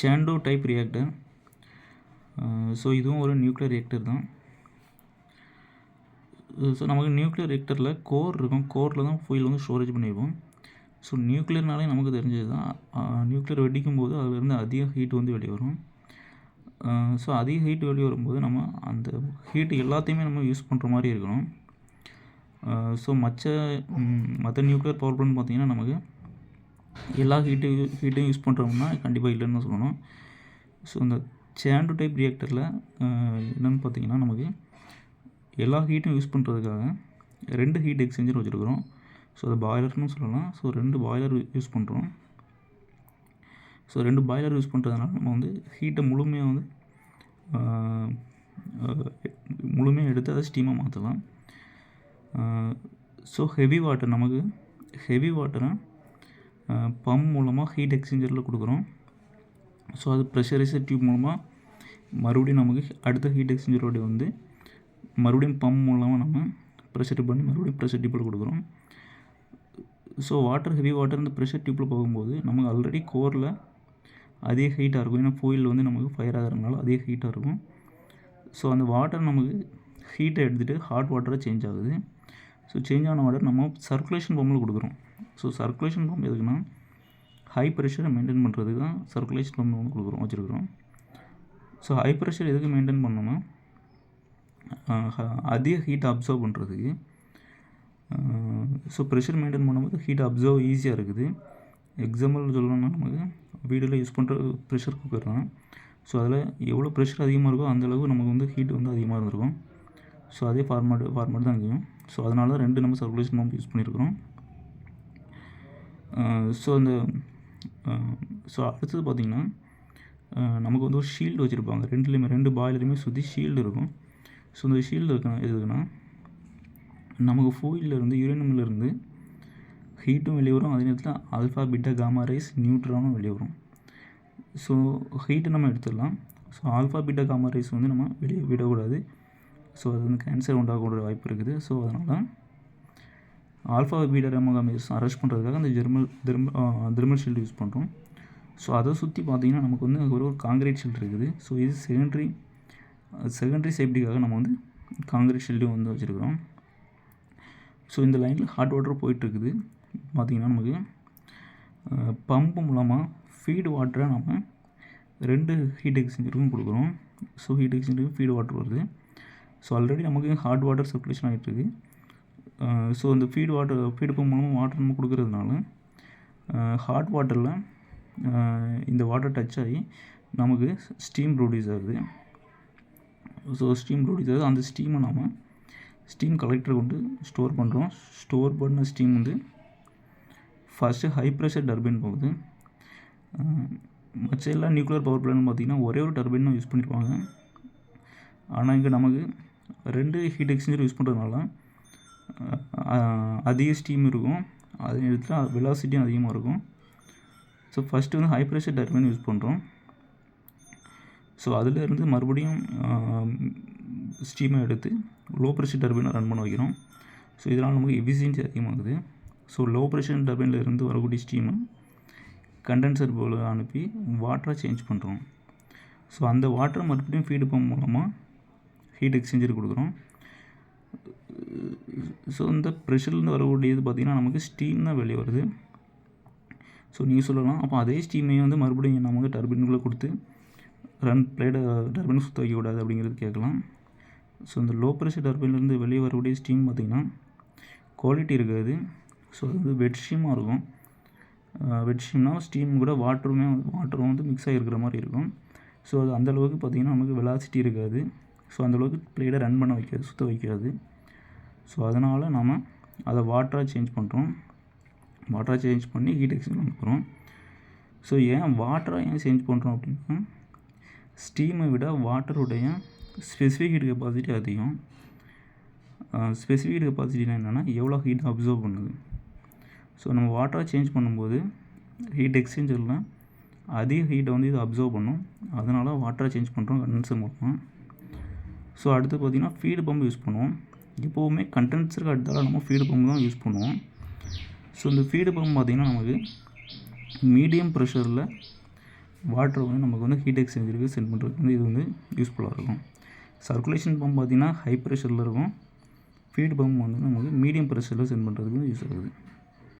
Sandow type reactor. So இதுவும் ஒரு nuclear reactor தான். ஸோ நமக்கு நியூக்ளியர் ரியாக்டரில் கோர் இருக்கும். கோரில் தான் ஃபியூல் வந்து ஸ்டோரேஜ் பண்ணியிருப்போம். ஸோ நியூக்ளியர்னாலே நமக்கு தெரிஞ்சது தான். நியூக்ளியர் வெடிக்கும் போது அதிலிருந்து அதிக ஹீட் வந்து வெளியே வரும். ஸோ அதிக ஹீட் வெளியே வரும்போது நம்ம அந்த ஹீட்டு எல்லாத்தையுமே நம்ம யூஸ் பண்ணுற மாதிரி இருக்கணும். ஸோ மற்ற நியூக்ளியர் பவர் பிளான்ட் பார்த்திங்கன்னா நமக்கு எல்லா ஹீட்டையும் யூஸ் பண்ணுறோம்னா கண்டிப்பாக இல்லைன்னு தான் சொல்லணும். ஸோ இந்த சாண்டோ டைப் ரியாக்டரில் என்னென்னு பார்த்திங்கன்னா நமக்கு எல்லா ஹீட்டும் யூஸ் பண்ணுறதுக்காக 2 ஹீட் எக்ஸ்சேஞ்சர் வச்சுருக்குறோம். ஸோ அது பாய்லர்னு சொல்லலாம். ஸோ 2 பாய்லர் யூஸ் பண்ணுறோம். ஸோ 2 பாய்லர் யூஸ் பண்ணுறதுனால நம்ம வந்து ஹீட்டை முழுமையாக எடுத்து அதை ஸ்டீமாக மாற்றலாம். ஸோ ஹெவி வாட்டரை பம்ப் மூலமாக ஹீட் எக்ஸ்சேஞ்சரில் கொடுக்குறோம். ஸோ அது ப்ரெஷரைசர் டியூப் மூலமாக மறுபடியும் நமக்கு அடுத்த ஹீட் எக்ஸ்சேஞ்சரோட வந்து மறுபடியும் பம்ப் மூலமாக நம்ம ப்ரெஷர் பண்ணி மறுபடியும் ப்ரெஷர் டியூப்பில் கொடுக்குறோம். ஸோ ஹெவி வாட்டர் இந்த ப்ரெஷர் டியூப்பில் போகும்போது நமக்கு ஆல்ரெடி கோரில் அதிக ஹீட்டாக இருக்கும். ஏன்னா ஃபாயில் வந்து நமக்கு ஃபயர் ஆகிறதுனால அதிக ஹீட்டாக இருக்கும். ஸோ அந்த வாட்டர் நமக்கு ஹீட்டை எடுத்துகிட்டு ஹாட் வாட்டராக சேஞ்ச் ஆகுது. ஸோ சேஞ்ச் ஆன வாட்டர் நம்ம சர்க்குலேஷன் பம்பில் கொடுக்குறோம். ஸோ சர்க்குலேஷன் பம்ப் எதுக்குன்னா ஹை ப்ரெஷரை மெயின்டைன் பண்ணுறதுக்கு தான் சர்க்குலேஷன் பம்ப் வந்து வச்சுருக்குறோம். ஸோ ஹை ப்ரெஷர் எதுக்கு மெயின்டைன் பண்ணோன்னா அதிக ஹீட்டை அப்சர்வ் பண்ணுறதுக்கு. ஸோ ப்ரெஷர் மெயின்டைன் பண்ணும்போது ஹீட்டை அப்சர்வ் ஈஸியாக இருக்குது. எக்ஸாம்பிள் சொல்லணும்னா நமக்கு வீடில் யூஸ் பண்ணுற ப்ரெஷர் குக்கர் தான். ஸோ அதில் எவ்வளோ ப்ரெஷர் அதிகமாக இருக்கோ அந்தளவுக்கு நமக்கு வந்து ஹீட் வந்து அதிகமாக இருந்திருக்கும். ஸோ அதே ஃபார்மேட் தான் இங்கேயும். ஸோ அதனால 2 நம்ம சர்க்குலேஷன் பம்ப் யூஸ் பண்ணியிருக்கிறோம். ஸோ அடுத்தது பார்த்திங்கன்னா நமக்கு வந்து ஒரு ஷீல்டு வச்சுருப்பாங்க. 2 பாய்லருமே சுற்றி ஷீல்டு இருக்கும். ஸோ இந்த ஷீல்டு எதுக்குன்னா நமக்கு ஃபியூயிலிருந்து யுரேனியம்லேருந்து ஹீட்டும் வெளியே வரும். அதே நேரத்தில் ஆல்ஃபா பீட்டா காமா ரேஸ் நியூட்ரானும் வெளியே வரும். ஸோ ஹீட்டை நம்ம எடுத்துடலாம். So alpha beta gamma rays வந்து நம்ம வெளியே விடக்கூடாது. ஸோ அது வந்து கேன்சர் உண்டாகக்கூடிய வாய்ப்பு இருக்குது. ஸோ அதனால் alpha beta gamma rays arrest பண்ணுறதுக்காக அந்த தெர்மல் ஷீல்டு யூஸ் பண்ணுறோம். ஸோ அதை சுற்றி பார்த்திங்கன்னா நமக்கு வந்து ஒரு காங்கிரீட் ஷீல்டு இருக்குது. ஸோ இது செகண்டரி சேஃப்டிக்காக நம்ம வந்து காங்கிரீட் ஷீல்டும் வந்து வச்சுருக்கிறோம். ஸோ இந்த லைனில் ஹாட் வாட்டர் போயிட்டுருக்குது. பார்த்திங்கன்னா நமக்கு பம்பு மூலமாக ஃபீடு வாட்டரை நம்ம 2 ஹீட் எக்ஸ்சேஞ்சருக்கும் கொடுக்குறோம். ஸோ ஹீட் எக்ஸ்சேஞ்சருக்கு ஃபீடு வாட்டர் வருது. ஸோ ஆல்ரெடி நமக்கு ஹாட் வாட்டர் சர்க்குலேஷன் ஆகிட்டுருக்கு. ஸோ இந்த ஃபீடு பம்ப் மூலமாக வாட்டர் நம்ம கொடுக்குறதுனால ஹாட் வாட்டரில் இந்த வாட்டர் டச் ஆகி நமக்கு ஸ்டீம் ப்ரொடியூஸ் ஆகுது. ஸோ ஸ்டீம் ப்ரொடியூஸ் ஆகுது. அந்த ஸ்டீமை நம்ம ஸ்டீம் கலெக்டரை கொண்டு ஸ்டோர் பண்ணுறோம். ஸ்டோர் பண்ண ஸ்டீம் வந்து ஃபஸ்ட்டு ஹை ப்ரெஷர் டர்பைன் போகுது. மற்ற எல்லா நியூக்ளியர் பவர் பிளான்ட் பார்த்திங்கன்னா ஒரே ஒரு டர்பைன் தான் யூஸ் பண்ணியிருப்பாங்க. ஆனால் இங்கே நமக்கு 2 ஹீட் எக்ஸ்சேஞ்சர் யூஸ் பண்ணுறதுனால அதிக ஸ்டீம் இருக்கும். அதே நேரத்தில் வெலாசிட்டியும் அதிகமாக இருக்கும். ஸோ ஃபஸ்ட்டு வந்து ஹை ப்ரெஷர் டர்பைன் யூஸ் பண்ணுறோம். ஸோ அதிலேருந்து மறுபடியும் ஸ்டீமை எடுத்து லோ ப்ரெஷர் டர்பைனை ரன் பண்ண வைக்கிறோம். ஸோ இதனால் நமக்கு எஃபிஷியன்சி அதிகமாகுது. ஸோ லோ ப்ரெஷர் டர்பைனில் இருந்து வரக்கூடிய ஸ்டீமை கண்டென்சர் போல் அனுப்பி வாட்டராக சேஞ்ச் பண்ணுறோம். ஸோ அந்த வாட்டரை மறுபடியும் ஃபீடு பம்ப் மூலமாக ஹீட் எக்ஸ்சேஞ்சர் கொடுக்குறோம். ஸோ இந்த ப்ரெஷர்லேருந்து வரக்கூடியது பார்த்திங்கன்னா நமக்கு ஸ்டீம் தான் வெளியே வருது. ஸோ நீங்கள் சொல்லலாம், அப்போ அதே ஸ்டீமையும் வந்து மறுபடியும் நம்ம வந்து டர்பைனுக்குள்ளே கொடுத்து டர்பைன் சுற்ற வைக்கக்கூடாது அப்படிங்கிறது கேட்கலாம். ஸோ இந்த லோ ப்ரெஷர் டர்பைன்லேருந்து வெளியே வரக்கூடிய ஸ்டீம் பார்த்திங்கன்னா குவாலிட்டி இருக்காது. ஸோ அது வந்து வெட் ஸ்டீமாக இருக்கும். வெட் ஸ்டீம்னால் ஸ்டீம் கூட வாட்டரும் வந்து மிக்ஸ் ஆகிருக்கிற மாதிரி இருக்கும். ஸோ அது அந்தளவுக்கு பார்த்திங்கன்னா நமக்கு வெலாசிட்டி இருக்காது. ஸோ அந்தளவுக்கு பிளேடை ரன் பண்ண வைக்காது, சுற்ற வைக்காது. ஸோ அதனால் நம்ம அதை வாட்டராக சேஞ்ச் பண்ணுறோம். வாட்டராக சேஞ்ச் பண்ணி ஹீட் எக்ஸ்சேஞ்ச் பண்ணுறோம். ஸோ வாட்டராக சேஞ்ச் பண்ணுறோம் அப்படின்னா ஸ்டீமை விட வாட்டருடைய ஸ்பெசிஃபிக் ஹீட் கெப்பாசிட்டி அதிகம். ஸ்பெசிஃபிக் ஹீட் கெப்பாசிட்டினா என்னென்னா எவ்வளோ ஹீட் அப்சர்வ் பண்ணுது. ஸோ நம்ம வாட்டராக சேஞ்ச் பண்ணும்போது ஹீட் எக்ஸ்சேஞ்சரில் அதிக ஹீட்டை வந்து இது அப்சர்வ் பண்ணும். அதனால் வாட்டராக சேஞ்ச் பண்ணுறோம் கண்டென்சர் மூலமாக. ஸோ அடுத்து பார்த்திங்கன்னா ஃபீடு பம்ப் யூஸ் பண்ணுவோம். எப்போவுமே கண்டென்சருக்கு அடுத்தால நம்ம ஃபீடு பம்ப் தான் யூஸ் பண்ணுவோம். ஸோ இந்த ஃபீடு பம்ப் பார்த்திங்கன்னா நமக்கு மீடியம் ப்ரெஷரில் வாட்டரை வந்து நமக்கு வந்து ஹீட் எக்ஸ்சேஞ்சருக்கு சென்ட் பண்ணுறதுக்கு வந்து இது வந்து யூஸ்ஃபுல்லாக இருக்கும். சர்க்குலேஷன் பம்ப் பார்த்திங்கன்னா ஹை ப்ரெஷரில் இருக்கும். ஃபீட் பம்ப் வந்து நமக்கு மீடியம் ப்ரெஷரில் சென்ட் பண்ணுறதுக்கு யூஸ் ஆகுது.